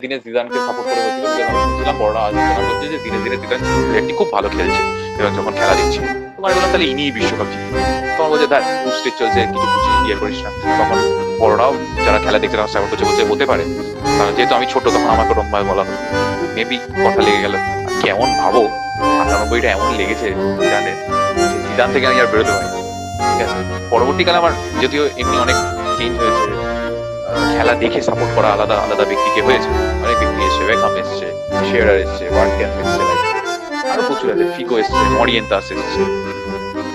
দিনে জিদানকে সাপোর্ট করে হয়েছিল, বিকজ আমি শুনছিলাম বড়রা আলোচনা করছে যে ধীরে ধীরে জিদান প্লেয়ারটি খুব ভালো খেলছে এবং যখন খেলা দিচ্ছে তোমার বললাম তাহলে ইনিই বিশ্বকাপ জিতবে। তোমার বলছে দেখ গ্রুপ স্টেজ চলছে কিছু বুঝিস ইয়ে করিস না। তখন বড়রাও যারা খেলা দেখছে তারা সাপোর্ট করছে, বলছে হতে পারে, কারণ যেহেতু আমি ছোট তখন আমাকে ওরকম ভাবে বলা হতো, মেবি কথা লেগে গেল। কেমন ভাবো 98টা এমন লেগেছে জিদানে, জিদান থেকে আমি আর বেরোতে পারি। ঠিক আছে, পরবর্তীকালে আমার যদিও এমনি অনেক চেঞ্জ হয়েছে, খেলা দেখে সাপোর্ট করা আলাদা আলাদা ব্যক্তিকে হয়েছে, অনেক ব্যক্তি এসছে, বেকহাম এসছে, শেয়ারার এসছে, ওয়ার্ডক্যাম্প এসছে, আরো প্রচুর আছে, ফিগো এসছে, মরিয়েন্তাস এসছে,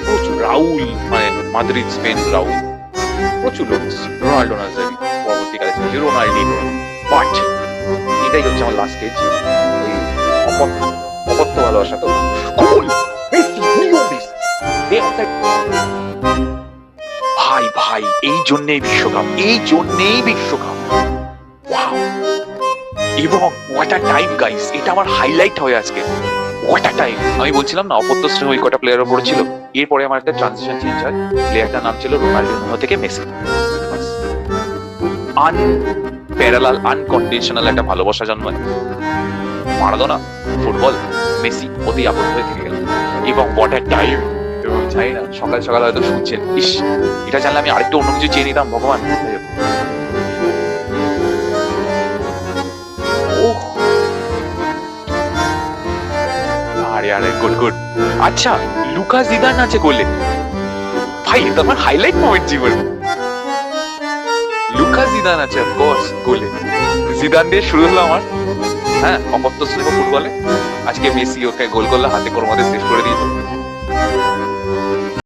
প্রচুর, রাউল মানে মাদ্রিদ স্পেন রাউল, প্রচুর লোক এসছে, রোনাল্ডো নাজারি পরবর্তীকালে ছিল রোনাল্ডিনো। বাট এটাই হচ্ছে আমার লাস্ট স্টেজ, ওই অপত্য ভালোবাসা তো গোল মেসি নিয়োবিস দে অফসাইড। ভাই ভাই এই জন্যই বিশ্বকাপ, এই জন্যই বিশ্বকাপ। ওয়াও, এবং হোয়াট আ টাইম গাইস, এটা আমার হাইলাইট হয় আজকে। হোয়াট আ টাইম, আমি বলছিলাম না অপত্য শ্রেণী ওই কটা প্লেয়ারের উপরে ছিল, এরপরে আমার একটা ট্রানজিশন চেঞ্জ হয়, প্লেয়ারটার নাম ছিল রোনাল্ডিনো থেকে মেসি। আনপ্যারালাল আনকন্ডিশনাল একটা ভালোবাসা জন্মায়, মারাদোনা ফুটবল মেসি অতি আবদ্ধ হয়ে থেকে গেল। এবং হোয়াট আ টাইম, এবং জানি না সকাল সকাল হয়তো শুনছেন, ইস এটা জানলে আমি আরেকটু অন্য কিছু চেয়ে নিতাম ভগবান। আরে আরে গুড গুড। আচ্ছা লুকাস জিদান আছে গোলে, ভাই এটা আমার হাইলাইট মোমেন্ট জীবন। লুকাস জিদান আছে অফকোর্স গোলে, জিদান দিয়ে শুরু হলো আমার, হ্যাঁ অপত্য শ্রেণী ফুটবলে। আজকে মেসি ওকে গোল করলে হাতে কোরমাতে শেষ করে দিয়েছে।